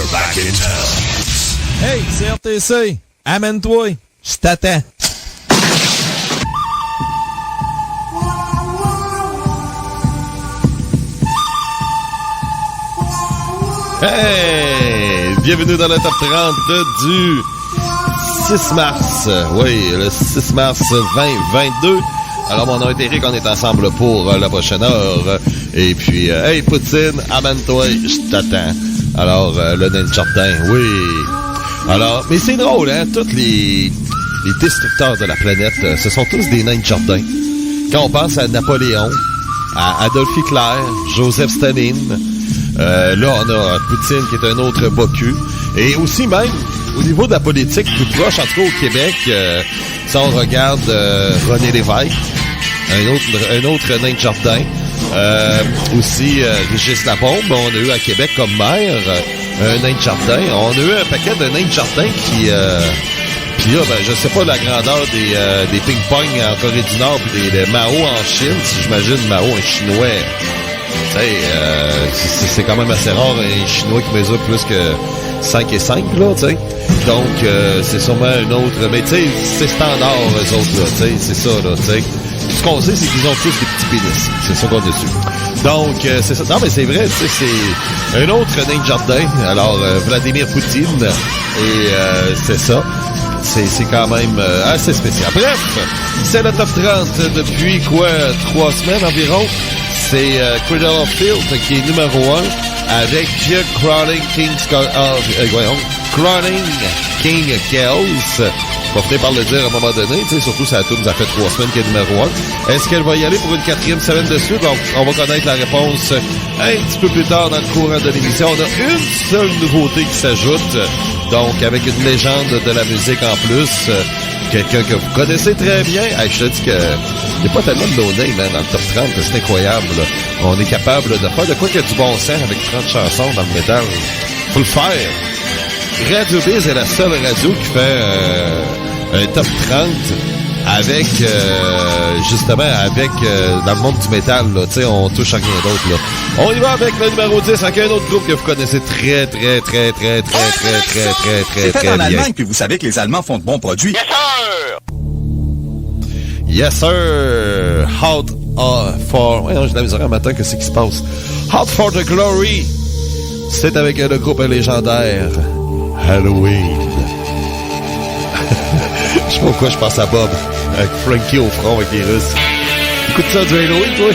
We're back in town. Hey, CRTC, amène-toi, je t'attends. Hey! Bienvenue dans le top 30 du 6 mars. Oui, le 6 mars 2022. Alors, mon nom est Eric, on est ensemble pour la prochaine heure. Et puis, hey, Poutine, amène-toi, je t'attends. Alors, le nain de jardin, oui. Alors, mais c'est drôle, hein? Tous les destructeurs de la planète, ce sont tous des nains de jardin. Quand on pense à Napoléon, à Adolf Hitler, Joseph Staline, là, on a Poutine qui est un autre bocu. Et aussi même, au niveau de la politique plus proche, en tout cas au Québec, si on regarde René Lévesque, un autre nain de jardin. Aussi Régis Lapombe, on a eu à Québec comme maire un nain de jardin. On a eu un paquet de nains de jardin qui... Puis là, ben, je sais pas la grandeur des ping-pong en Corée du Nord puis des Mao en Chine. Si j'imagine Mao, un Chinois... c'est quand même assez rare un Chinois qui mesure plus que 5 et 5, là, tu sais. Donc, c'est sûrement un autre... Mais tu sais, c'est standard, eux autres, là, tu sais. C'est ça, là, tu sais. Ce qu'on sait, c'est qu'ils ont tous des petits pénis. C'est ça qu'on a su. Donc, c'est ça. Non, mais c'est vrai, tu sais, c'est un autre nain de jardin. Alors, Vladimir Poutine. Et c'est ça. C'est quand même assez spécial. Bref, c'est le top 30 depuis, 3 semaines environ. C'est Cradle of Filth qui est numéro 1 avec Crawling King Chaos. On va finir par le dire à un moment donné, tu sais, surtout ça nous a fait 3 semaines qu'elle est numéro 1. Est-ce qu'elle va y aller pour une 4e semaine de suite? Donc, on va connaître la réponse un petit peu plus tard dans le courant de l'émission. On a une seule nouveauté qui s'ajoute, donc avec une légende de la musique en plus. Quelqu'un que vous connaissez très bien. Hey, je te dis que il n'y a pas tellement de no-name dans le top 30, c'est incroyable. Là. On est capable de faire de quoi qu'il y a du bon sens avec 30 chansons dans le métal. Faut le faire. Radio Biz est la seule radio qui fait un top 30 avec, justement, avec dans le monde du métal, là, tu sais, on touche à rien d'autre, là. On y va avec le numéro 10, avec un autre groupe que vous connaissez très fait en Allemagne, puis vous savez que les Allemands font de bons produits. Yes, sir! Hot for... Ouais, non, j'ai de la misère un matin, qu'est-ce qui se passe? Hot for the Glory! C'est avec le groupe légendaire Halloween. Je sais pas pourquoi je pense à Bob, avec Frankie au front avec les Russes. Écoute ça du Halloween, toi?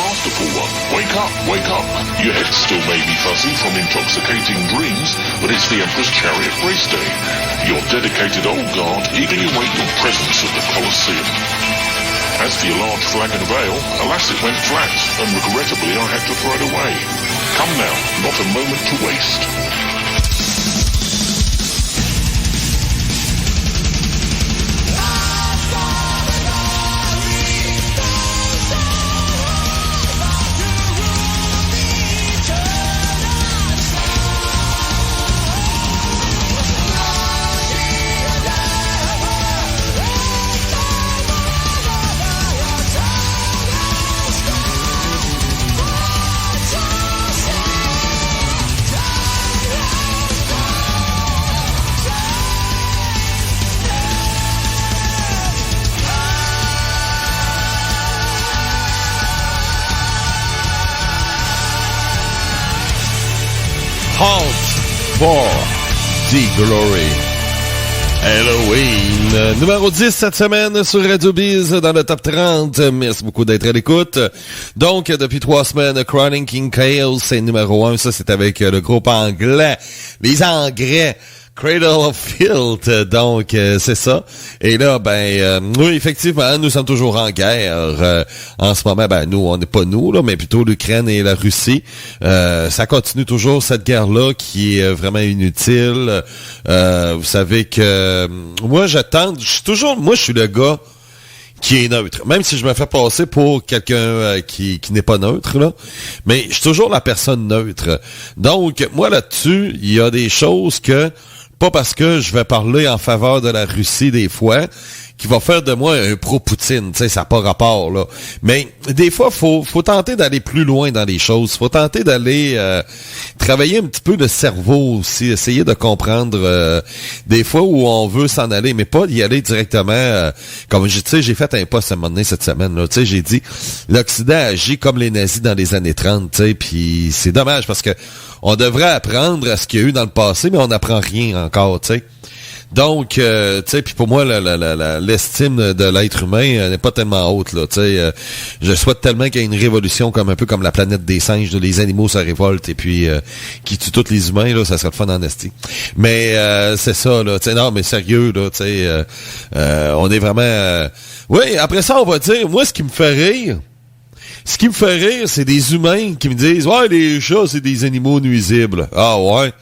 masterful one. Wake up, wake up. Your head still may be fuzzy from intoxicating dreams, but it's the Emperor's Chariot race day. Your dedicated old guard eagerly await your presence at the Colosseum. As for your large flagon of ale, alas it went flat, and regrettably I had to throw it away. Come now, not a moment to waste. Halt for the Glory. Halloween. Numéro 10 cette semaine sur Radio Biz dans le top 30. Merci beaucoup d'être à l'écoute. Donc, depuis 3 semaines, Chronic King Chaos, c'est numéro 1. Ça, c'est avec le groupe anglais. Les Engrais. Cradle of Filth, donc c'est ça. Et là, oui, effectivement, nous sommes toujours en guerre. En ce moment, nous, on n'est pas nous, là, mais plutôt l'Ukraine et la Russie. Ça continue toujours cette guerre-là qui est vraiment inutile. Vous savez que moi, je suis le gars qui est neutre. Même si je me fais passer pour quelqu'un qui n'est pas neutre, là. Mais je suis toujours la personne neutre. Donc, moi, là-dessus, il y a des choses que pas parce que je vais parler en faveur de la Russie des fois, qui va faire de moi un pro-Poutine, tu sais, ça n'a pas rapport, là. Mais des fois, faut tenter d'aller plus loin dans les choses. Faut tenter d'aller travailler un petit peu le cerveau aussi, essayer de comprendre des fois où on veut s'en aller, mais pas y aller directement. Comme tu sais, j'ai fait un post à un moment donné cette semaine, là, tu sais, j'ai dit l'Occident agit comme les nazis dans les années 30, tu sais, puis c'est dommage parce que on devrait apprendre à ce qu'il y a eu dans le passé, mais on n'apprend rien encore, tu sais. Donc, tu sais, puis pour moi, l'estime de l'être humain n'est pas tellement haute, là, tu sais. Je souhaite tellement qu'il y ait une révolution comme un peu comme la planète des singes, là, les animaux se révoltent et puis qui tuent tous les humains, là, ça serait le fun en esti. Mais c'est ça, là, tu sais, non, mais sérieux, là, tu sais, on est vraiment... Oui, après ça, on va dire, moi, ce qui me fait rire, c'est des humains qui me disent « Ouais, les chats, c'est des animaux nuisibles. » Ah ouais?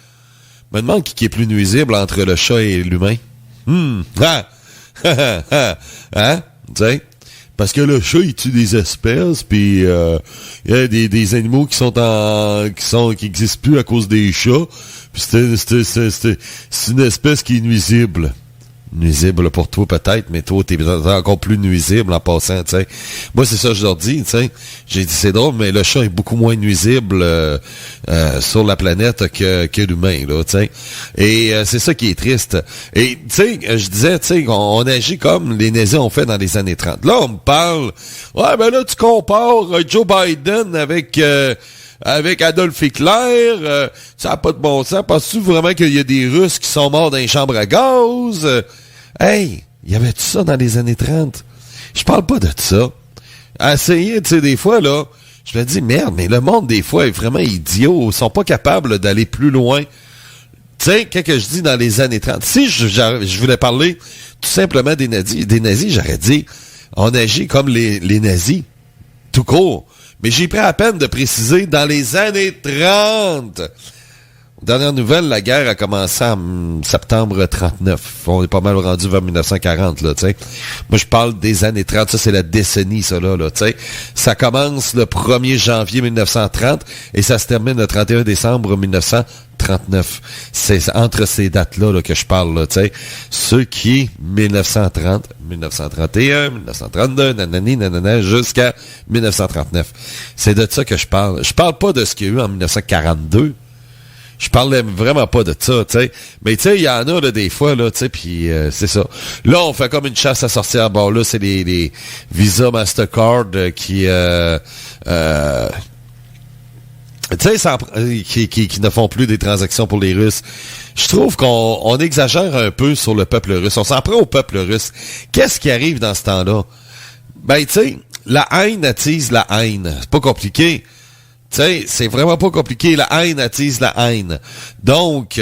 Je me demande qui est plus nuisible entre le chat et l'humain. Hein? Tu sais? Parce que le chat, il tue des espèces, puis il y a des animaux qui existent plus à cause des chats. Puis c'est une espèce qui est nuisible. Nuisible pour toi peut-être, mais toi t'es encore plus nuisible en passant, tu sais. Moi c'est ça que je leur dis, tu sais. J'ai dit c'est drôle, mais le chat est beaucoup moins nuisible sur la planète que l'humain, là, tu sais. Et c'est ça qui est triste. Et tu sais, je disais, tu sais, on agit comme les nazis ont fait dans les années 30. Là on me parle, ouais ben là tu compares Joe Biden avec Adolf Hitler, ça n'a pas de bon sens. Penses-tu vraiment qu'il y a des Russes qui sont morts dans les chambres à gaz? Hey, y avait-tu ça dans les années 30? Je parle pas de ça. Essayer, tu sais, des fois, là, je me dis, merde, mais le monde, des fois, est vraiment idiot. Ils sont pas capables d'aller plus loin. Tu sais, quand que je dis dans les années 30, si je voulais parler tout simplement des nazis, j'aurais dit, on agit comme les nazis. Tout court. Mais j'ai pris à peine de préciser dans les années 30. Dernière nouvelle, la guerre a commencé en septembre 39. On est pas mal rendu vers 1940, là, tu sais. Moi, je parle des années 30. Ça, c'est la décennie, ça, là, tu sais. Ça commence le 1er janvier 1930 et ça se termine le 31 décembre 1939. C'est entre ces dates-là là, que je parle, là, tu sais. Ce qui est 1930, 1931, 1932, nanani, nanana, jusqu'à 1939. C'est de ça que je parle. Je parle pas de ce qu'il y a eu en 1942. Je parlais vraiment pas de ça, tu sais. Mais tu sais, il y en a là, des fois, là, tu sais, puis c'est ça. Là, on fait comme une chasse à sortir. Bon, là, c'est les Visa Mastercard qui qui ne font plus des transactions pour les Russes. Je trouve qu'on exagère un peu sur le peuple russe. On s'en prend au peuple russe. Qu'est-ce qui arrive dans ce temps-là? Ben, tu sais, la haine attise la haine. C'est pas compliqué. Tu sais, c'est vraiment pas compliqué. La haine attise la haine. Donc,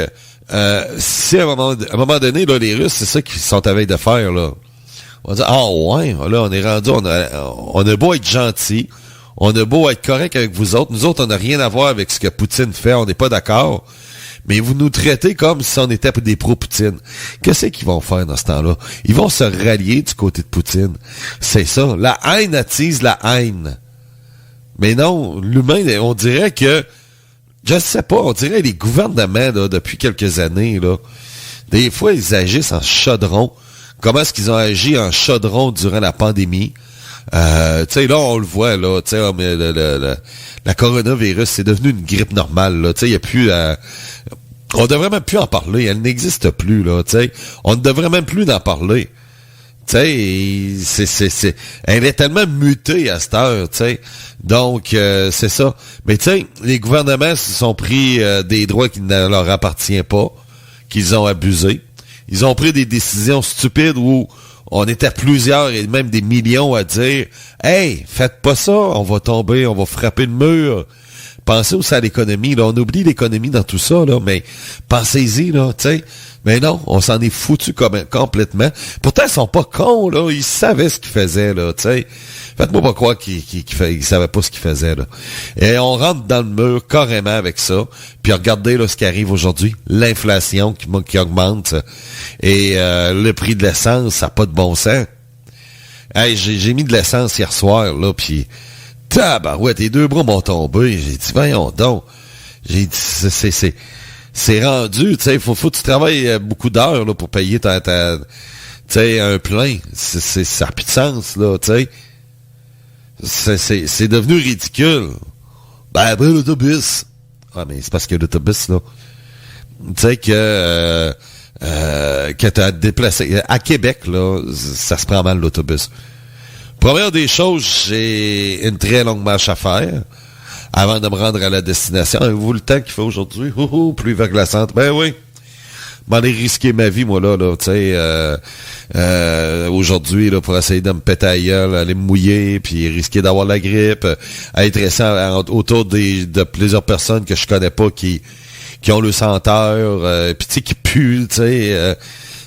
si à un moment donné, là, les Russes, c'est ça qu'ils sont à veille de faire, là. On va dire, ouais, là, on est rendu, on a beau être gentil, on a beau être correct avec vous autres. Nous autres, on n'a rien à voir avec ce que Poutine fait, on n'est pas d'accord. Mais vous nous traitez comme si on était des pro-Poutine. Qu'est-ce qu'ils vont faire dans ce temps-là? Ils vont se rallier du côté de Poutine. C'est ça. La haine attise la haine. Mais non, l'humain, on dirait que, je sais pas, on dirait les gouvernements, là, depuis quelques années, là, des fois, ils agissent en chaudron. Comment est-ce qu'ils ont agi en chaudron durant la pandémie? Tu sais, là, on le voit, là, tu sais, la coronavirus, c'est devenu une grippe normale, là, tu sais, il n'y a plus on devrait même plus en parler, elle n'existe plus, là, tu sais, on ne devrait même plus en parler. Tu sais, elle est tellement mutée à cette heure, tu sais. Donc, c'est ça. Mais tu sais, les gouvernements se sont pris des droits qui ne leur appartiennent pas, qu'ils ont abusé. Ils ont pris des décisions stupides où on était plusieurs et même des millions à dire « Hey, faites pas ça, on va tomber, on va frapper le mur. » Pensez aussi à l'économie, là. On oublie l'économie dans tout ça, là, mais pensez-y, là, tu sais. Mais non, on s'en est foutu complètement. Pourtant, ils sont pas cons, là. Ils savaient ce qu'ils faisaient, là, tu sais. Faites-moi pas croire qu'ils savaient pas ce qu'ils faisaient, là. Et on rentre dans le mur carrément avec ça. Puis regardez, là, ce qui arrive aujourd'hui. L'inflation qui augmente. Et le prix de l'essence, ça n'a pas de bon sens. Hey, j'ai mis de l'essence hier soir, là, puis tabarouette, les deux bras m'ont tombé. J'ai dit, voyons donc. J'ai dit, c'est rendu, tu sais, faut que tu travailles beaucoup d'heures, là, pour payer tu sais, un plein. Ça n'a plus de sens, là, tu sais. C'est devenu ridicule. Ben, après l'autobus. Ah, mais c'est parce que l'autobus, là, tu sais que t'as déplacé. À Québec, là, ça se prend mal, l'autobus. Première des choses, j'ai une très longue marche à faire avant de me rendre à la destination. Avez-vous le temps qu'il fait aujourd'hui? Pluie verglaçante. Ben oui. M'en ai risqué ma vie, moi, là, tu sais, aujourd'hui, là, pour essayer de me péter la gueule, aller me mouiller, puis risquer d'avoir la grippe, être resté autour de plusieurs personnes que je connais pas qui ont le senteur, puis tu sais, qui puent, tu sais.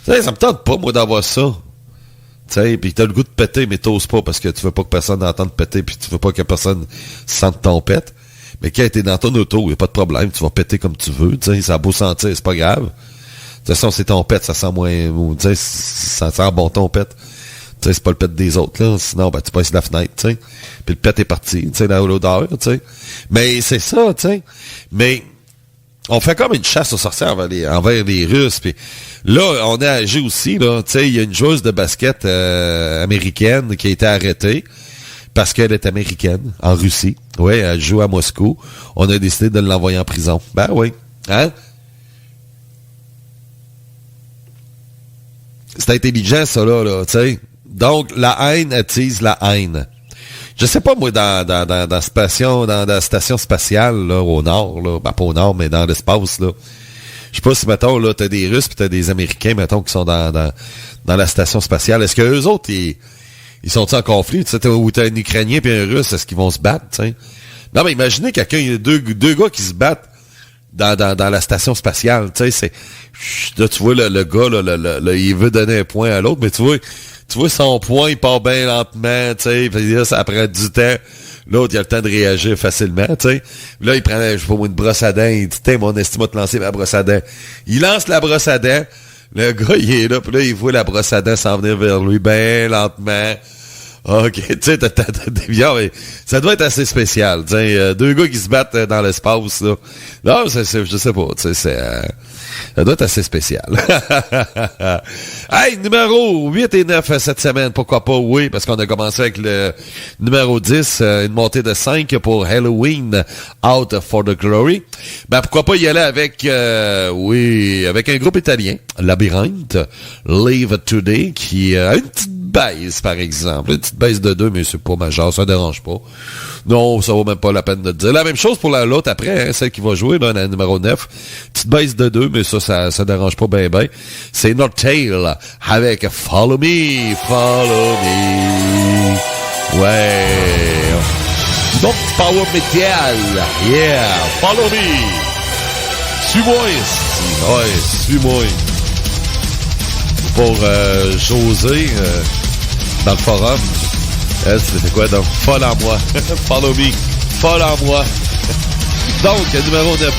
Ça me tente pas, moi, d'avoir ça. Tu sais, pis t'as le goût de péter, mais t'oses pas parce que tu veux pas que personne n'entende péter, puis tu veux pas que personne sente ton pète. Mais quand t'es dans ton auto, y a pas de problème, tu vas péter comme tu veux, tu sais, ça a beau sentir, c'est pas grave. De toute façon, c'est ton pète, ça sent moins, tu sais, ça sent bon ton pète. Tu sais, c'est pas le pète des autres, là, sinon, ben, tu passes la fenêtre, tu sais. Puis le pète est parti, tu sais, dans l'odeur, tu sais. Mais c'est ça, tu sais. Mais on fait comme une chasse aux sorcières envers les Russes. Puis là, on a agi aussi, là. Tu sais, il y a une joueuse de basket américaine qui a été arrêtée parce qu'elle est américaine, en Russie. Oui, elle joue à Moscou. On a décidé de l'envoyer en prison. Ben oui. Hein? C'est intelligent, ça, là, tu sais. Donc, la haine attise la haine. Je sais pas, moi, dans la station spatiale, là, au nord, là, ben, pas au nord, mais dans l'espace, là. Je sais pas si, mettons, là, t'as des Russes pis t'as des Américains, mettons, qui sont dans la station spatiale. Est-ce que eux autres, ils sont en conflit, tu sais, où t'as un Ukrainien pis un Russe, est-ce qu'ils vont se battre, tu sais? Non, mais imaginez deux gars qui se battent dans la station spatiale, tu sais, c'est, là, tu vois, le gars, là, il veut donner un point à l'autre, mais tu vois, son point, il part bien lentement, tu sais, puis là, ça prend du temps. L'autre, il a le temps de réagir facilement, tu sais. Là, il prend, je sais pas moi, une brosse à dents, il dit, tiens, mon estime va te lancer ma brosse à dents. Il lance la brosse à dents, le gars, il est là, puis là, il voit la brosse à dents s'en venir vers lui, bien lentement. OK, tu sais, t'as mais ça doit être assez spécial, tu sais, deux gars qui se battent dans l'espace, là. Non, je sais pas, tu sais, ça doit être assez spécial. Hey, numéro 8 et 9 cette semaine, pourquoi pas, oui, parce qu'on a commencé avec le numéro 10, une montée de 5 pour Halloween, Out for the Glory. Ben, pourquoi pas y aller avec, avec un groupe italien, Labyrinthe, Live Today, qui a une petite baisse, par exemple. Une petite baisse de 2, mais c'est pas majeur, ça dérange pas. Non, ça vaut même pas la peine de te dire. La même chose pour l'autre après, hein, celle qui va jouer, là, la numéro 9. Petite baisse de 2, mais ça dérange pas ben. C'est North Tail avec Follow Me, Follow Me. Ouais. Donc, power metal. Yeah. Follow me. Suis-moi ici. Ouais, suis-moi. Pour José, dans le forum, elle, c'était quoi? Donc, folle en moi. Follow me. Folle en moi. Donc, numéro 9.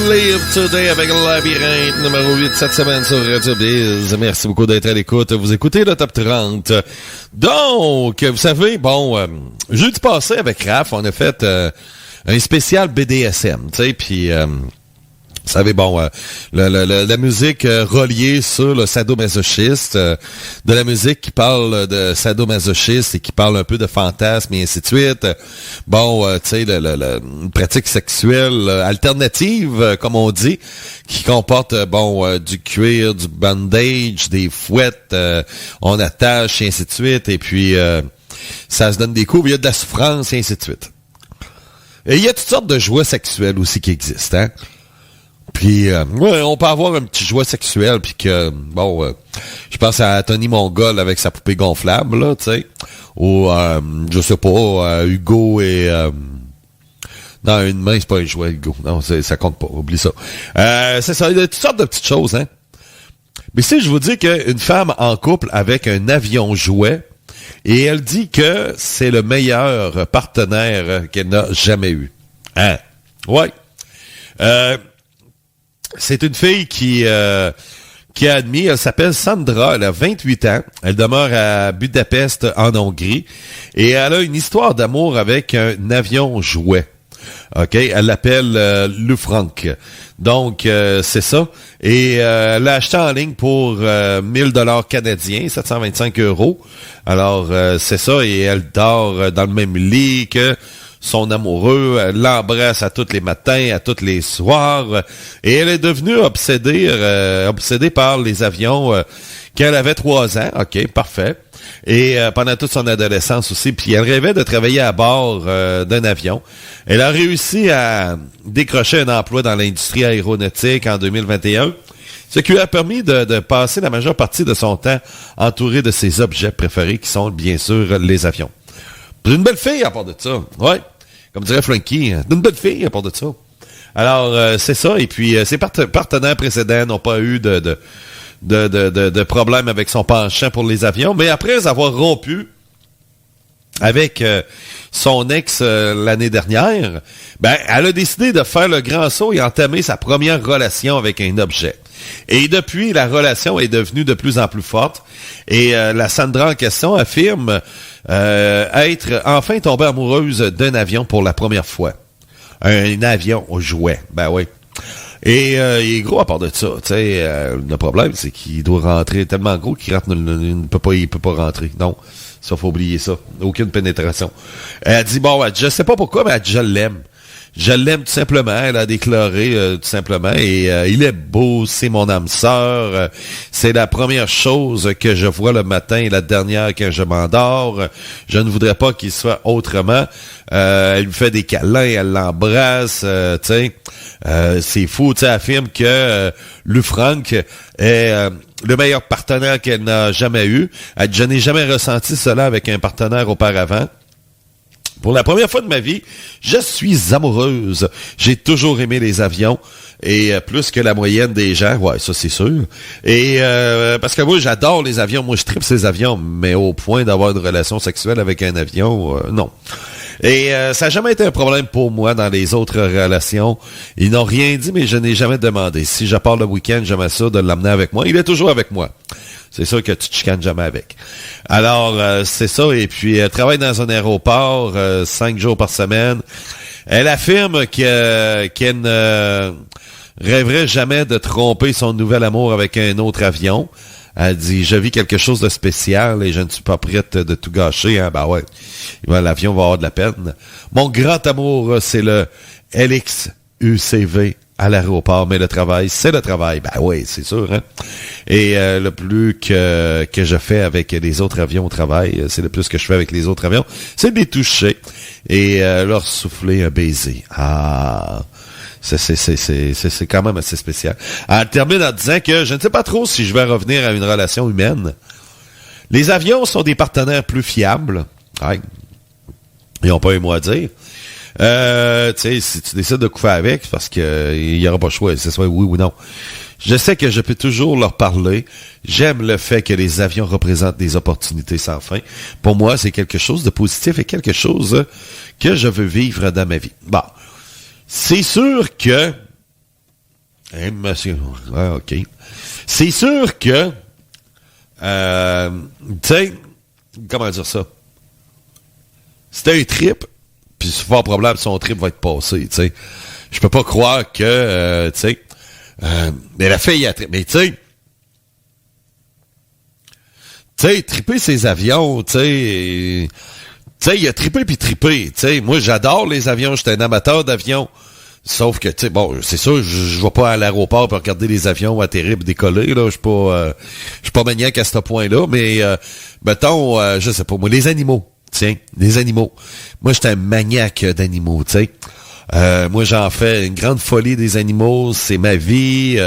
Live Today avec Labyrinthe, numéro 8 cette semaine sur Radio Biz. Merci beaucoup d'être à l'écoute. Vous écoutez le Top 30. Donc, vous savez, jeudi passé avec Raph, on a fait un spécial BDSM, tu sais, puis... vous savez, la musique reliée sur le sadomasochiste, de la musique qui parle de sadomasochiste et qui parle un peu de fantasme et ainsi de suite. Tu sais, une pratique sexuelle alternative, comme on dit, qui comporte, du cuir, du bandage, des fouettes, on attache et ainsi de suite. Et puis, ça se donne des coups, il y a de la souffrance et ainsi de suite. Et il y a toutes sortes de joies sexuelles aussi qui existent, hein. Puis, on peut avoir un petit jouet sexuel, puis que, je pense à Tony Mongol avec sa poupée gonflable, là, tu sais, ou, je sais pas, Hugo et... non, une main, c'est pas un jouet, Hugo. Non, ça compte pas, oublie ça. C'est ça, il y a toutes sortes de petites choses, hein. Mais si je vous dis qu'une femme en couple avec un avion jouet, et elle dit que c'est le meilleur partenaire qu'elle n'a jamais eu. Hein? Ouais. C'est une fille qui a admis, elle s'appelle Sandra, elle a 28 ans, elle demeure à Budapest en Hongrie, et elle a une histoire d'amour avec un avion jouet. OK, elle l'appelle Lufranc. Donc, c'est ça. Et elle l'a acheté en ligne pour 1000 $ canadiens, 725 €. Alors, c'est ça, et elle dort dans le même lit que son amoureux, elle l'embrasse à tous les matins, à tous les soirs, et elle est devenue obsédée par les avions quand elle avait 3 ans. OK, parfait. Et pendant toute son adolescence aussi, puis elle rêvait de travailler à bord d'un avion. Elle a réussi à décrocher un emploi dans l'industrie aéronautique en 2021, ce qui lui a permis de passer la majeure partie de son temps entouré de ses objets préférés, qui sont bien sûr les avions. C'est une belle fille à part de ça. Ouais. Comme dirait Frankie, c'est une belle fille à part de ça. Alors, c'est ça. Et puis, ses partenaires précédents n'ont pas eu de problème avec son penchant pour les avions. Mais après avoir rompu avec son ex l'année dernière, elle a décidé de faire le grand saut et entamer sa première relation avec un objet. Et depuis, la relation est devenue de plus en plus forte. Et la Sandra en question affirme être enfin tombée amoureuse d'un avion pour la première fois. Un avion au jouet. Ben oui. Et il est gros à part de ça. Tu sais, le problème, c'est qu'il doit rentrer tellement gros qu'il ne peut pas rentrer. Non. Ça, faut oublier ça. Aucune pénétration. Elle dit, je sais pas pourquoi, mais elle dit, je l'aime. Je l'aime tout simplement. Elle a déclaré tout simplement. Et il est beau, c'est mon âme sœur. C'est la première chose que je vois le matin et la dernière quand je m'endors. Je ne voudrais pas qu'il soit autrement. Elle lui fait des câlins, elle l'embrasse. Tu sais, c'est fou. Tu sais, elle affirme que Lufranc est le meilleur partenaire qu'elle n'a jamais eu. Elle dit, je n'ai jamais ressenti cela avec un partenaire auparavant. Pour la première fois de ma vie, je suis amoureuse. J'ai toujours aimé les avions, et plus que la moyenne des gens. Ouais, ça c'est sûr. Et parce que moi, j'adore les avions. Moi, je tripe ces avions, mais au point d'avoir une relation sexuelle avec un avion, non. Et ça n'a jamais été un problème pour moi dans les autres relations. Ils n'ont rien dit, mais je n'ai jamais demandé. Si je pars le week-end, je m'assure de l'amener avec moi. Il est toujours avec moi. C'est sûr que tu te chicanes jamais avec. Alors, c'est ça. Et puis, elle travaille dans un aéroport 5 jours par semaine. Elle affirme qu'elle ne rêverait jamais de tromper son nouvel amour avec un autre avion. Elle dit, je vis quelque chose de spécial et je ne suis pas prête de tout gâcher. Hein? Ouais, l'avion va avoir de la peine. Mon grand amour, c'est le LXUCV à l'aéroport, mais le travail, c'est le travail. Oui, c'est sûr. Hein? Et le plus que je fais avec les autres avions au travail, c'est le plus que je fais avec les autres avions, c'est de les toucher et leur souffler un baiser. Ah, c'est quand même assez spécial. Elle termine en disant que je ne sais pas trop si je vais revenir à une relation humaine. Les avions sont des partenaires plus fiables. Ouais. Ils n'ont pas un mot à dire. Tu sais, si tu décides de coucher avec, c'est parce que il y aura pas le choix, c'est soit oui ou non. Je sais que je peux toujours leur parler. J'aime le fait que les avions représentent des opportunités sans fin. Pour moi, c'est quelque chose de positif et quelque chose que je veux vivre dans ma vie. Bon. C'est sûr que monsieur. Ouais, OK. C'est sûr que, tu sais, comment dire ça? C'était un trip, puis c'est fort probable que son trip va être passé, tu sais. Je peux pas croire que, tu sais, mais la fille a trip. Mais tu sais, triper ses avions, tu sais, il a trippé puis trippé, tu sais. Moi, j'adore les avions, j'étais un amateur d'avions. Sauf que, tu sais, bon, c'est sûr, je vais pas à l'aéroport pour regarder les avions atterrir et décoller, là. Je suis pas maniaque à ce point-là, mais, mettons, je sais pas, moi, les animaux. Tiens, les animaux. Moi, j'étais un maniaque d'animaux, tu sais. Moi, j'en fais une grande folie des animaux, c'est ma vie.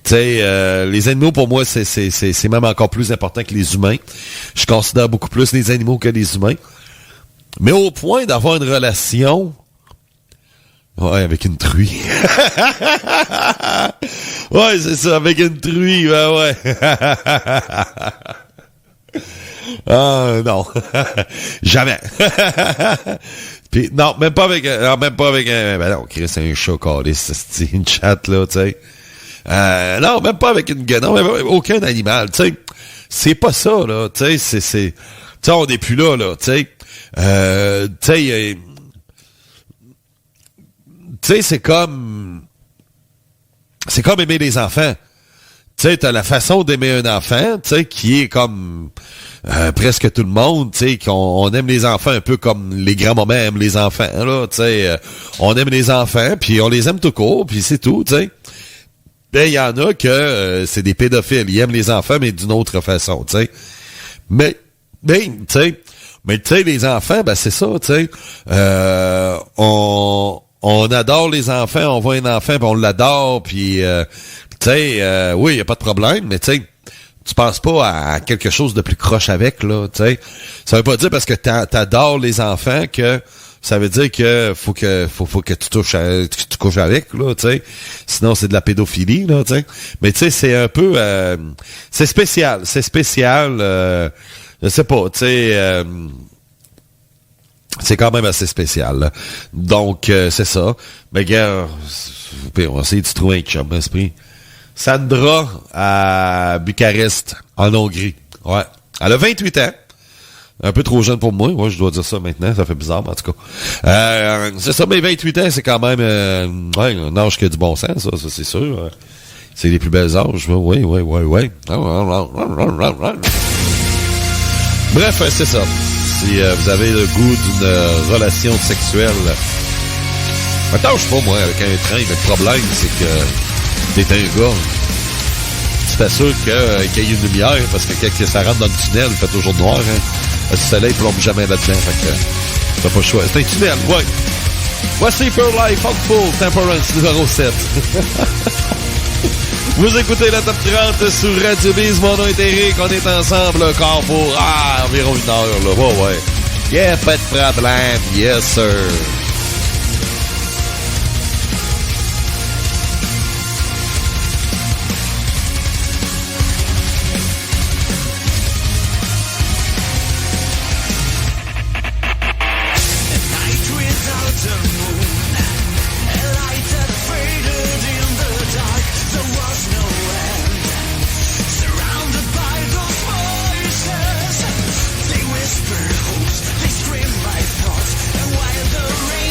Tu sais, les animaux, pour moi, c'est même encore plus important que les humains. Je considère beaucoup plus les animaux que les humains. Mais au point d'avoir une relation... Ouais, avec une truie. Ouais, c'est ça, avec une truie, ouais. Ah, non. Jamais. Puis, non, même pas avec un, ben non, Chris, c'est un chat calé, c'est une chatte, là, tu sais. Non, même pas avec une gueule, même aucun animal, tu sais. C'est pas ça, là, tu sais, tu sais, on n'est plus là, tu sais. Tu sais, tu sais, c'est comme aimer les enfants. Tu sais, t'as la façon d'aimer un enfant, tu sais, qui est comme presque tout le monde, tu sais, qu'on aime les enfants un peu comme les grands-mamans aiment les enfants, là, tu sais. On aime les enfants, puis on les aime tout court, puis c'est tout, tu sais. Ben, il y en a que c'est des pédophiles, ils aiment les enfants, mais d'une autre façon, tu sais. Mais, tu sais, les enfants, ben c'est ça, tu sais. On adore les enfants, on voit un enfant, puis on l'adore, puis, tu sais, oui, il n'y a pas de problème, mais tu sais, tu penses pas à quelque chose de plus croche avec, là, tu sais. Ça veut pas dire parce que t'adores les enfants que ça veut dire que faut que tu tu couches avec, là, tu sais. Sinon, c'est de la pédophilie, là, tu sais. Mais tu sais, c'est un peu, c'est spécial, je sais pas, tu sais, c'est quand même assez spécial, là. Donc, c'est ça. Mais gars, on va essayer de trouver un chum, esprit. Sandra à Bucarest, en Hongrie. Ouais. Elle a 28 ans. Un peu trop jeune pour moi. Ouais, je dois dire ça maintenant. Ça fait bizarre, mais en tout cas. C'est ça, mais 28 ans, c'est quand même ouais, un âge qui a du bon sens, ça c'est sûr. C'est les plus belles âges. Oui. Bref, c'est ça. Si vous avez le goût d'une relation sexuelle... Attends, je sais pas, moi, avec un train, mais le problème, c'est que t'es un gars. Tu t'assures qu'il y ait une lumière, parce que quand ça rentre dans le tunnel, il fait toujours noir, hein. Le soleil plombe jamais là-dedans, fait que t'as pas le choix. C'est un tunnel, ouais. Voici Pearl Life, Full Temperance, numéro 7. Vous écoutez la Top 30 sur Radio Biz, mon nom est Eric, on est ensemble encore pour environ une heure, là. Ouais. Yeah, pas de problème, yes sir. They whisper hopes, they scream my thoughts, and while the rain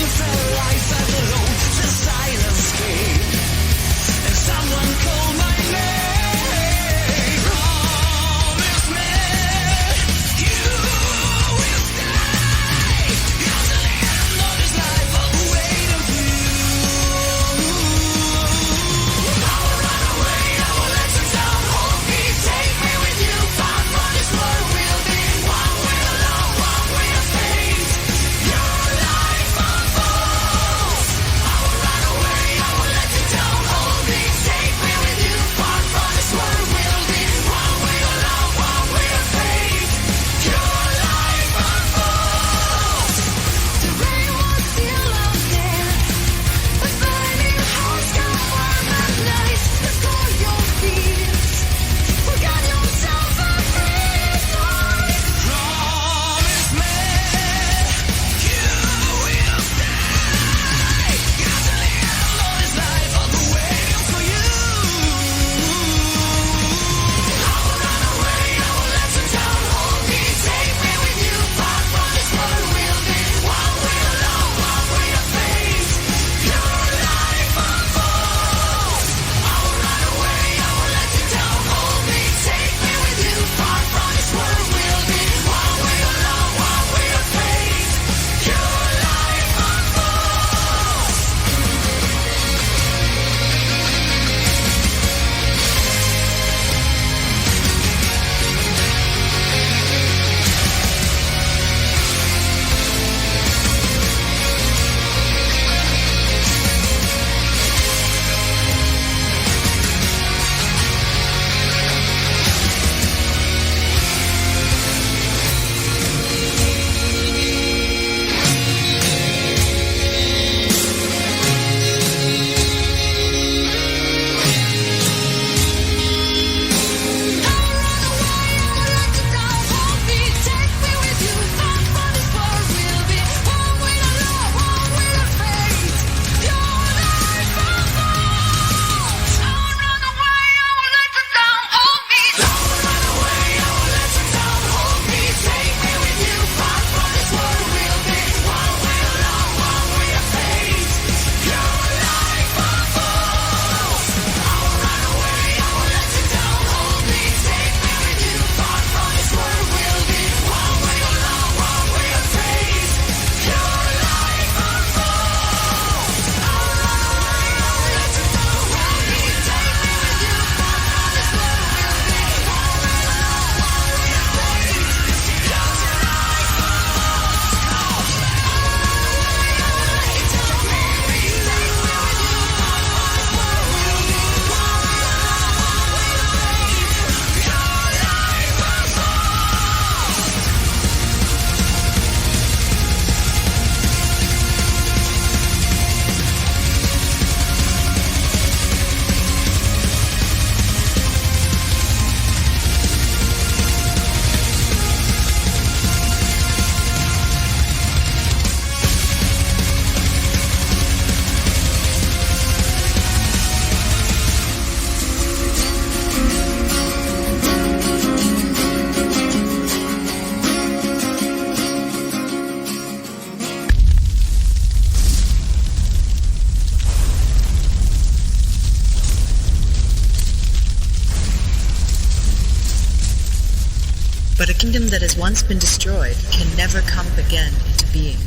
kingdom that has once been destroyed can never come again into being,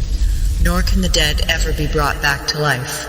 nor can the dead ever be brought back to life.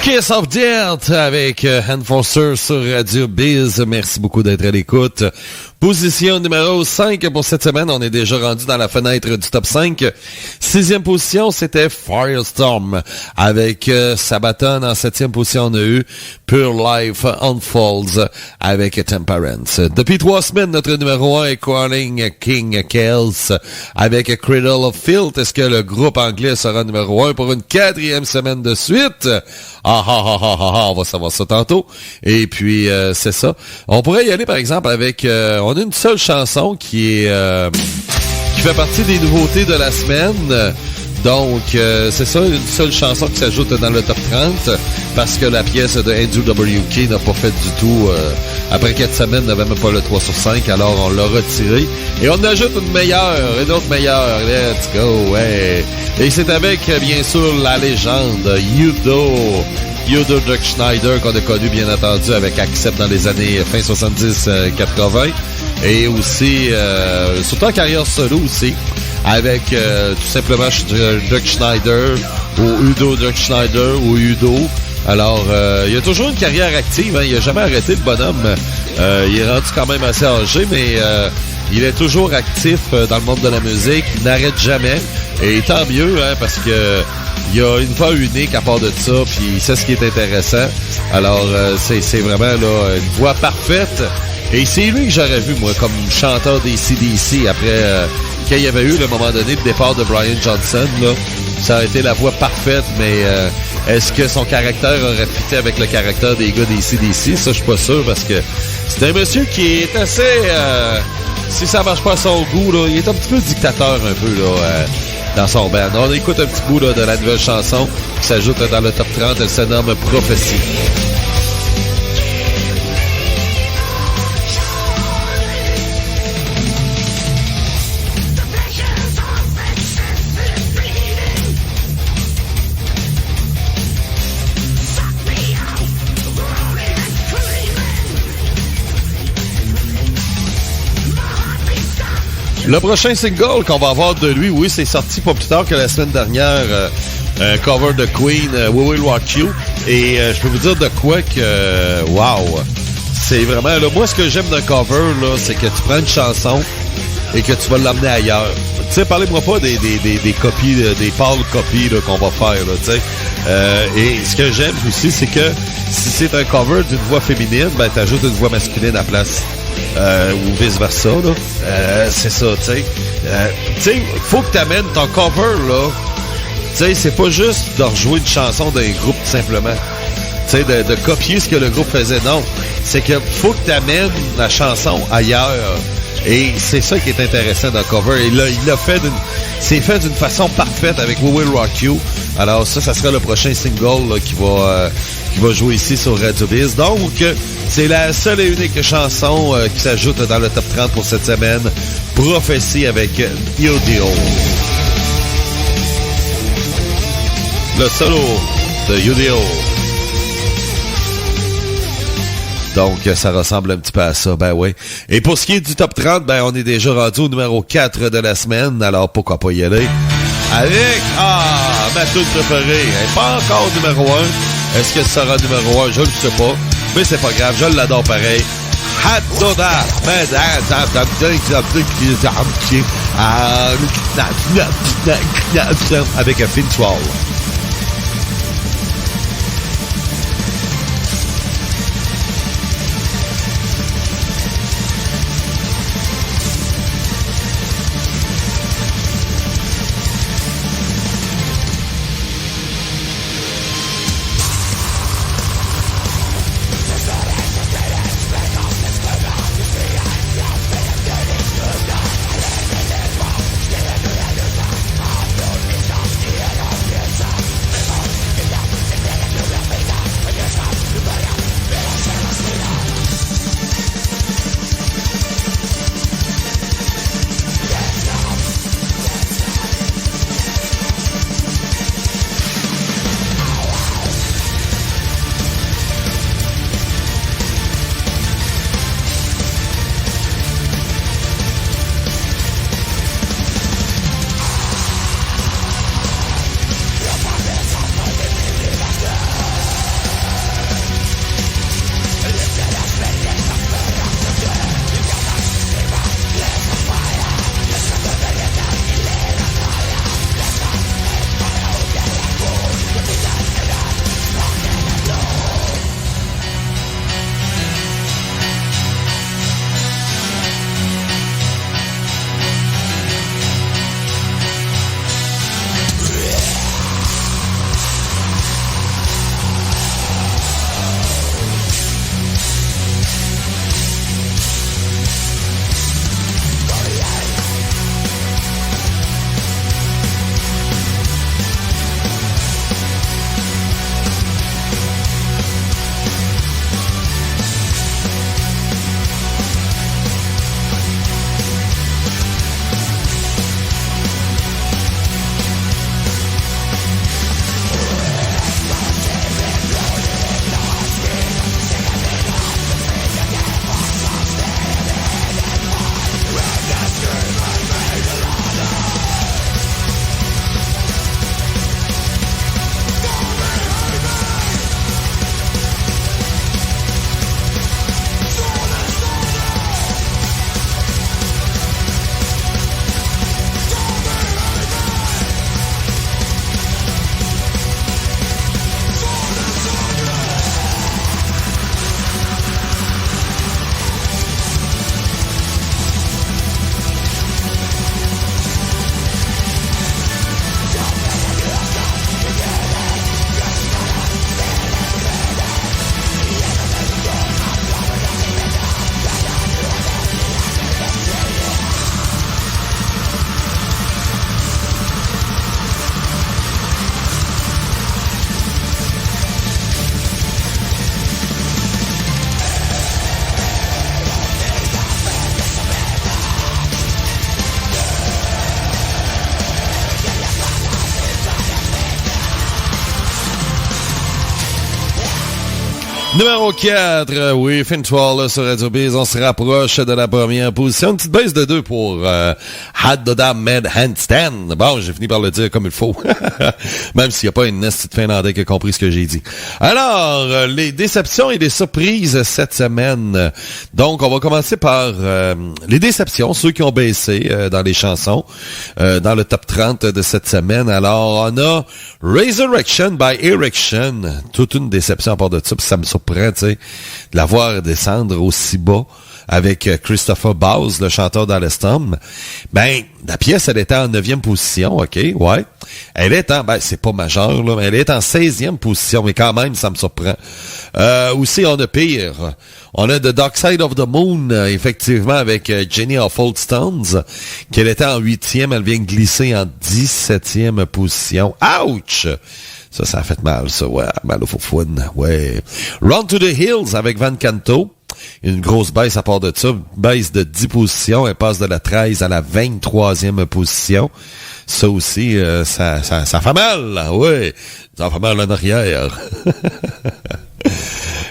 Kiss of Death avec Enforcer sur Radio Biz. Merci beaucoup d'être à l'écoute. Position numéro 5 pour cette semaine. On est déjà rendu dans la fenêtre du top 5. 6e position, c'était Firestorm. Avec Sabaton en 7e position, on a eu Pure Life Unfolds avec Temperance. Depuis 3 semaines, notre numéro 1 est Crawling King Kells avec Cradle of Filth. Est-ce que le groupe anglais sera numéro 1 pour une 4e semaine de suite? On va savoir ça tantôt. Et puis, c'est ça. On pourrait y aller, par exemple, avec... on a une seule chanson qui est qui fait partie des nouveautés de la semaine. Donc, c'est ça, une seule chanson qui s'ajoute dans le top 30 parce que la pièce de Andrew W.K. n'a pas fait du tout. Après 4 semaines, n'avait même pas le 3 sur 5, alors on l'a retiré. Et on ajoute une autre meilleure. Let's go, ouais. Et c'est avec, bien sûr, la légende Udo Dirk Schneider qu'on a connu, bien entendu, avec Accept dans les années fin 70-80. Et aussi, surtout en carrière solo aussi, avec tout simplement Dirk Schneider, ou Udo Dirk Schneider, ou Udo. Alors, il a toujours une carrière active, hein, il a jamais arrêté le bonhomme. Il est rendu quand même assez âgé, mais il est toujours actif dans le monde de la musique, il n'arrête jamais. Et tant mieux, hein, parce que il a une voix unique à part de ça, puis c'est ce qui est intéressant. Alors, c'est vraiment là une voix parfaite. Et c'est lui que j'aurais vu, moi, comme chanteur des AC/DC après qu'il y avait eu, le moment donné, le départ de Brian Johnson. Là, ça aurait été la voix parfaite, mais est-ce que son caractère aurait fité avec le caractère des gars des AC/DC? Ça, je suis pas sûr, parce que c'est un monsieur qui est assez... si ça marche pas à son goût, là, il est un petit peu dictateur un peu, là... dans son band. On écoute un petit bout là, de la nouvelle chanson qui s'ajoute dans le top 30. Elle se nomme Prophétie. Le prochain single qu'on va avoir de lui, oui, c'est sorti pas plus tard que la semaine dernière, un cover de Queen, We Will Rock You. Et je peux vous dire de quoi que, wow, c'est vraiment, là, moi, ce que j'aime d'un cover, là, c'est que tu prends une chanson et que tu vas l'emmener ailleurs. Tu sais, parlez-moi pas des copies, des pâles copies là, qu'on va faire, là, tu sais. Et ce que j'aime aussi, c'est que si c'est un cover d'une voix féminine, ben, t'ajoutes une voix masculine à la place. Ou vice-versa, là. C'est ça, tu sais. Tu sais, faut que t'amènes ton cover, là. Tu sais, c'est pas juste de rejouer une chanson d'un groupe, tout simplement. Tu sais, de copier ce que le groupe faisait, non. C'est que faut que t'amènes la chanson ailleurs. Et c'est ça qui est intéressant dans le cover. Et là, c'est fait d'une façon parfaite avec We Will Rock You. Alors ça sera le prochain single là, qui va jouer ici sur Radio Biz. Donc, c'est la seule et unique chanson qui s'ajoute dans le top 30 pour cette semaine. Prophétie avec Udo. Le solo de Udo. Donc, ça ressemble un petit peu à ça, ben oui. Et pour ce qui est du top 30, ben on est déjà rendu au numéro 4 de la semaine, alors pourquoi pas y aller? Avec, ma tune préférée, elle n'est pas encore numéro 1. Est-ce que ce sera numéro 1? Je ne le sais pas, mais c'est pas grave, je l'adore pareil. Avec un film soir. Numéro 4, oui, Fintroller sur Radio Biz. On se rapproche de la première position. Une petite baisse de 2 pour Haddada Med Handstand. Bon, j'ai fini par le dire comme il faut. Même s'il n'y a pas une petite Finlandais qui a compris ce que j'ai dit. Alors, les déceptions et les surprises cette semaine. Donc, on va commencer par les déceptions, ceux qui ont baissé dans les chansons, dans le top 30 de cette semaine. Alors, on a Resurrection by Erection. Toute une déception à part de ça, puis ça me surprend, tu sais, de la voir descendre aussi bas avec Christopher Bowes, le chanteur d'Alestom. Ben, la pièce, elle était en 9e position, OK, ouais. Elle est en, ben, c'est pas majeur, là, mais elle est en 16e position, mais quand même, ça me surprend. Aussi, on a pire. On a The Dark Side of the Moon, effectivement, avec Jenny of Old Stones, qu'elle était en 8e, elle vient de glisser en 17e position. Ouch! Ça a fait mal, ça, ouais, mal au foufoune, ouais. Run to the Hills avec Van Canto. Une grosse baisse à part de ça, baisse de 10 positions, elle passe de la 13 à la 23e position. Ça aussi, ça fait mal, ouais. Ça fait mal en arrière.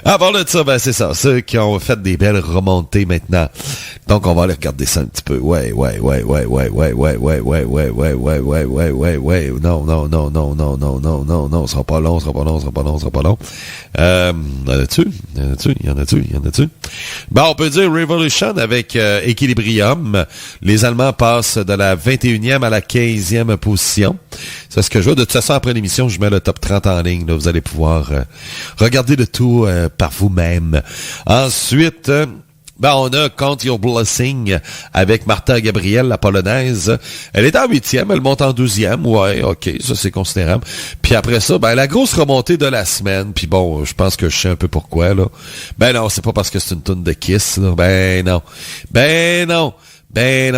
À part de ça, ben c'est ça, ceux qui ont fait des belles remontées maintenant. Donc on va aller regarder ça un petit peu. Ouais. Non, ce sera pas long. Y en a-tu? Ben, on peut dire Revolution avec Equilibrium. Les Allemands passent de la 21e à la 15e position. C'est ce que je vois. De toute façon, après l'émission, je mets le top 30 en ligne. Là, vous allez pouvoir regarder le tout par vous-même. Ensuite, on a Count Your Blessing avec Martha Gabriel, la polonaise. Elle est en 8e, elle monte en 12e. Ouais, OK, ça c'est considérable. Puis après ça, la grosse remontée de la semaine. Puis bon, je pense que je sais un peu pourquoi, là. Ben non, c'est pas parce que c'est une toune de Kiss, là. Ben non. Elle est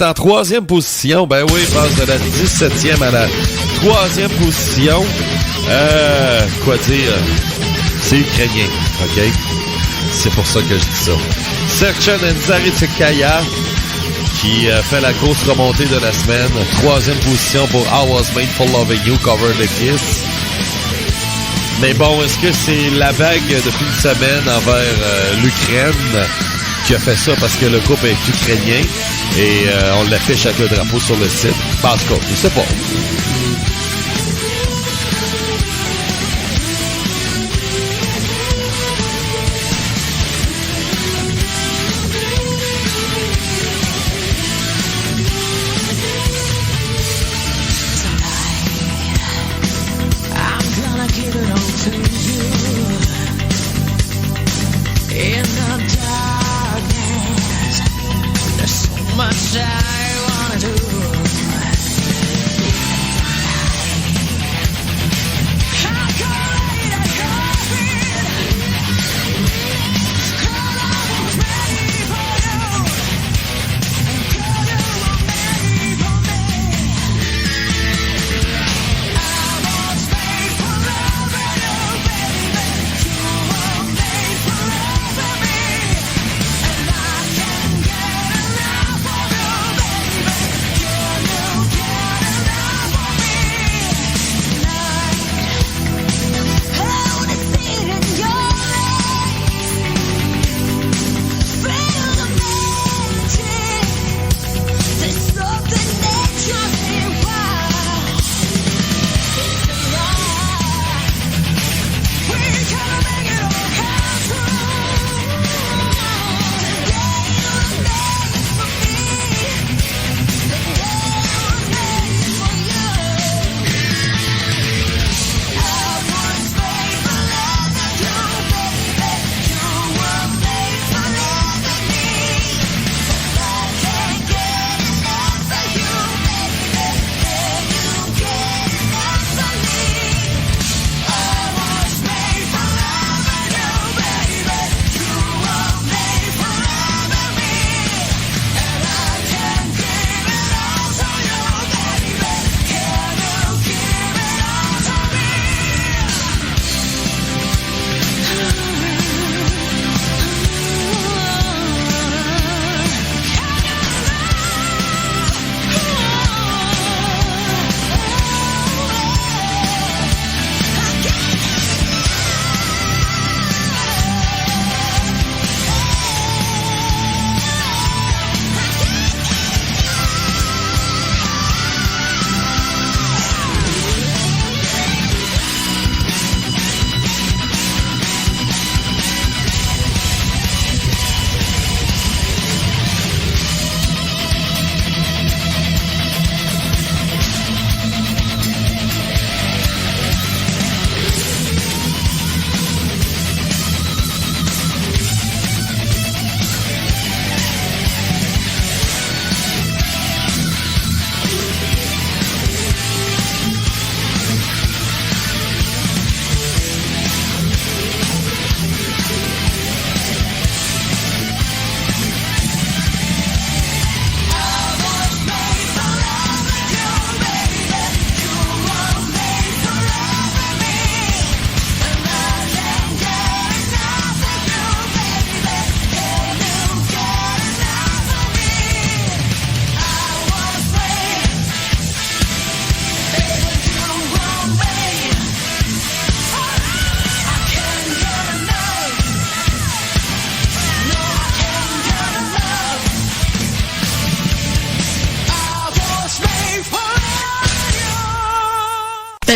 en 3e position. Ben oui, passe de la 17e à la 3e position. Quoi dire? C'est ukrainien, OK? C'est pour ça que je dis ça. Serchan Nzaritskaya qui fait la grosse remontée de la semaine. 3e position pour I Was Made for Loving You, Cover the Kiss. Mais bon, est-ce que c'est la vague depuis une semaine envers l'Ukraine qui a fait ça parce que le groupe est ukrainien et on l'affiche avec le drapeau sur le site? En tout cas, je sais pas.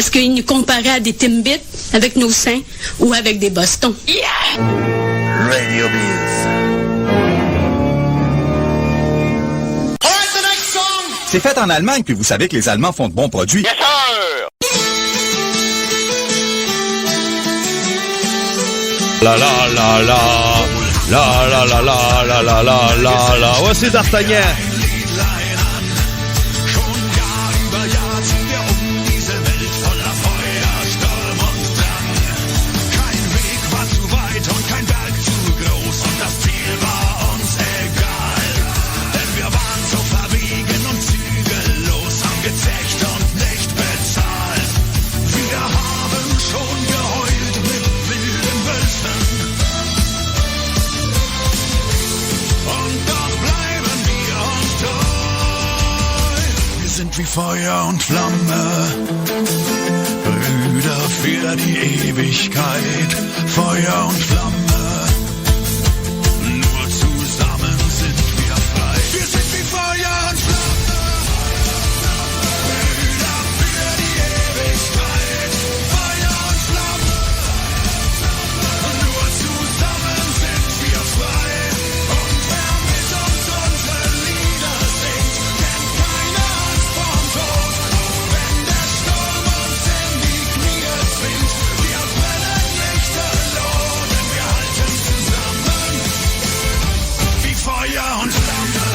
Parce qu'ils nous comparaient à des Timbits avec nos seins ou avec des Bostons. Yeah! Radio Biz. C'est fait en Allemagne, puis vous savez que les Allemands font de bons produits. Yes, sir! La la la la la la la la la la la la la. Voici D'Artagnan. Wie Feuer und Flamme, Brüder für die Ewigkeit, Feuer und Flamme, nur zusammen sind wir frei. Wir sind wie Feuer und Flamme, Brüder für die Ewigkeit, Feuer und Flamme, nur zusammen sind wir frei. Und wer mit uns unsere Lieder singt, kennt keine Angst vorm Tod, auch wenn der Sturm uns in die Knie zwingt. Wir brennen lichterloh, denn wir halten zusammen wie Feuer und Flamme.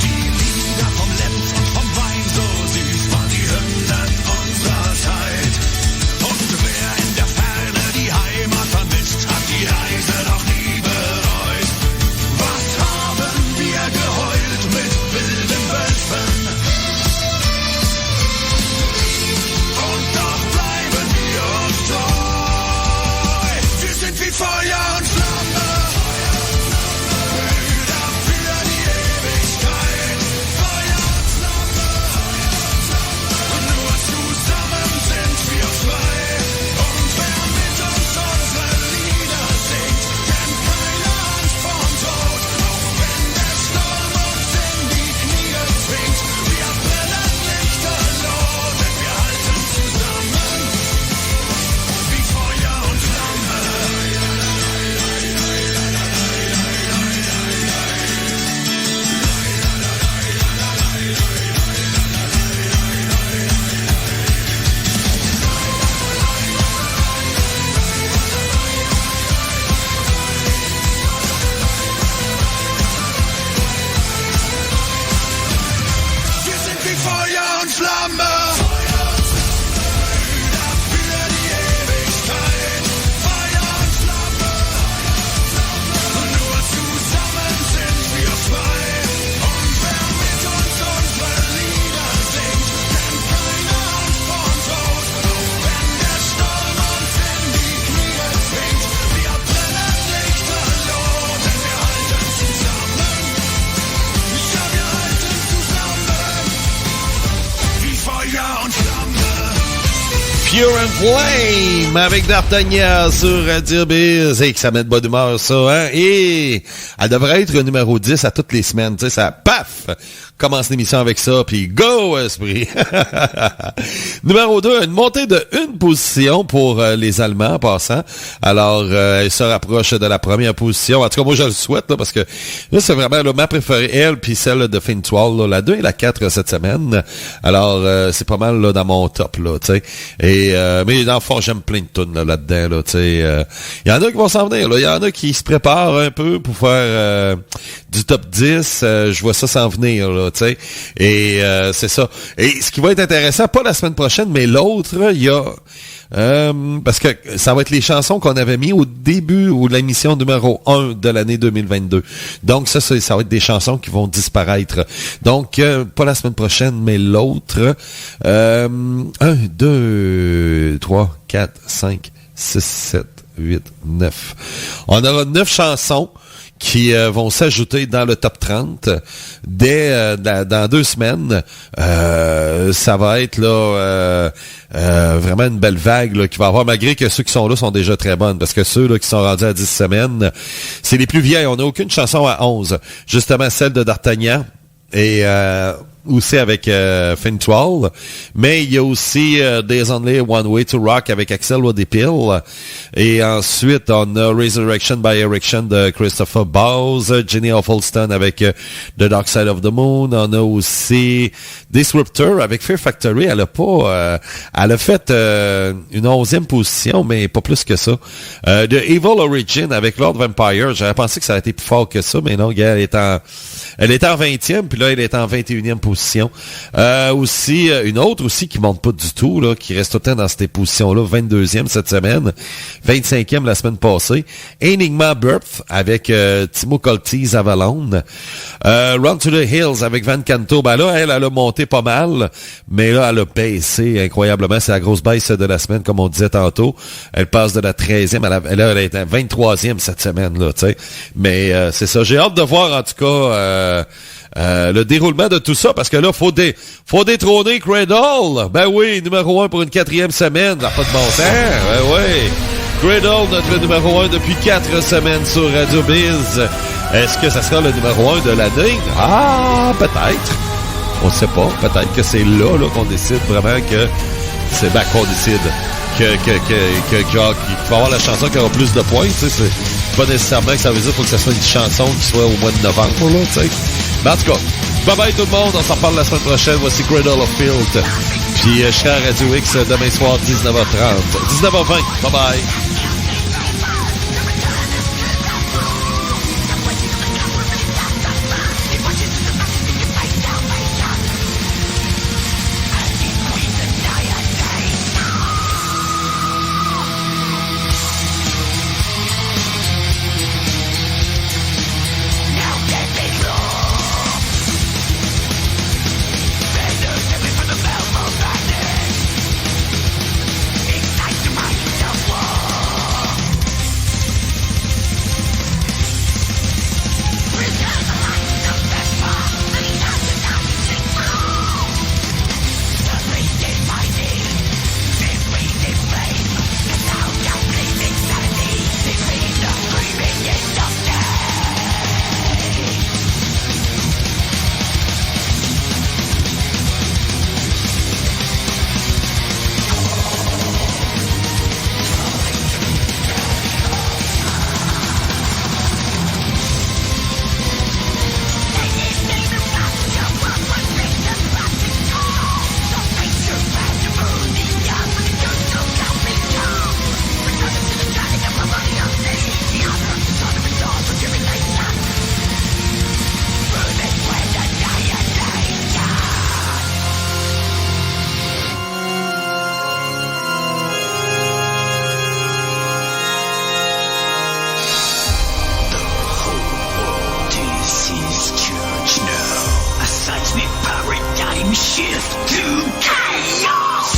Die Lieder vom Lenz und vom Wein, so süß waren die Hymnen unserer Zeit. Und wer in der Ferne die Heimat vermisst, hat die Reise doch nie bereut. Was haben wir geheult mit wilden Wölfen? Und doch bleiben wir uns treu. Wir sind wie Feuer und Flamme, Brüder für die Ewigkeit, Feuer und Flamme, nur zusammen sind wir frei. Und wer mit uns unsere Lieder singt, kennt keine Angst vorm Tod, auch wenn der Sturm uns in die Knie zwingt. Wir brennen lichterloh, denn wir halten zusammen wie Feuer und Flamme. Wir sind wie Feuer und Flamme, Brüder für die Ewigkeit, Feuer und Flamme, nur zusammen sind wir frei. Und wer mit uns unsere Lieder singt, kennt keine Angst vorm Tod, auch wenn der Sturm uns in die Knie zwingt. Wir brennen lichterloh, denn wir halten zusammen. Ja, wir halten zusammen wie Feuer und Flamme. Pure and Flame avec D'Artagnan sur Radio Biz. Et que ça met de bonne humeur, ça, hein? Et elle devrait être numéro 10 à toutes les semaines. Tu sais, ça, paf! Commence l'émission avec ça, puis go, esprit! Numéro 2, une montée de une position pour les Allemands en passant. Alors, elle se rapproche de la première position. En tout cas, moi, je le souhaite, là, parce que là, c'est vraiment là, ma préférée, elle, puis celle de Finn Twal, là, la 2 et la 4 cette semaine. Alors, c'est pas mal là, dans mon top, là, tu sais. Et mais dans le fond, j'aime plein de tunes là-dedans, là, tu sais. Il y en a qui vont s'en venir, là. Il y en a qui se préparent un peu pour faire du top 10. Je vois ça s'en venir, là, tu sais. Et c'est ça. Et ce qui va être intéressant, pas la semaine prochaine, mais l'autre, il y a... parce que ça va être les chansons qu'on avait mis au début ou de l'émission numéro 1 de l'année 2022. Donc ça va être des chansons qui vont disparaître. Donc, pas la semaine prochaine, mais l'autre. 1, 2, 3, 4, 5, 6, 7, 8, 9. On aura 9 chansons qui vont s'ajouter dans le top 30 dès dans 2 semaines. Ça va être là vraiment une belle vague là, qui va avoir, malgré que ceux qui sont là sont déjà très bonnes, parce que ceux là qui sont rendus à 10 semaines, c'est les plus vieilles. On n'a aucune chanson à 11. Justement, celle de D'Artagnan et aussi avec Finn Twall, mais il y a aussi There's Only One Way to Rock avec Axel Wodipil, et ensuite on a Resurrection by Erection de Christopher Bowes, Jenny Offalston avec The Dark Side of the Moon, on a aussi Disruptor avec Fear Factory. Elle a fait une 11e position, mais pas plus que ça. The Evil Origin avec Lord Vampire, j'avais pensé que ça a été plus fort que ça, mais non, gars, elle est en 20e, puis là, elle est en 21e position. Aussi, une autre aussi qui monte pas du tout, là, qui reste tout le temps dans cette position-là, 22e cette semaine, 25e la semaine passée. Enigma Birth avec Timo Coltis Avalon. Run to the Hills avec Van Canto. Ben là, elle a monté pas mal, mais là, elle a baissé incroyablement. C'est la grosse baisse de la semaine, comme on disait tantôt. Elle passe de la 13e elle est à 23e cette semaine, là, tu sais. Mais c'est ça. J'ai hâte de voir, en tout cas, le déroulement de tout ça, parce que là, faut détrôner Cradle. Ben oui, numéro 1 pour une 4e semaine. Ça n'a pas de bon sens. Ben oui. Cradle, notre numéro 1 depuis 4 semaines sur Radio Biz. Est-ce que ça sera le numéro 1 de l'année? Ah, peut-être. On ne sait pas. Peut-être que c'est là qu'on décide vraiment que c'est qu'on décide qu'il va avoir la chanson qui aura plus de points. Tu sais, c'est pas nécessairement que ça veut dire qu'il faut que ça soit une chanson qui soit au mois de novembre, là, tu sais. Mais en tout cas, bye bye tout le monde. On s'en reparle la semaine prochaine. Voici Cradle of Filth. Puis je serai à Radio X demain soir, 19h30. 19h20. Bye bye. Shift to chaos!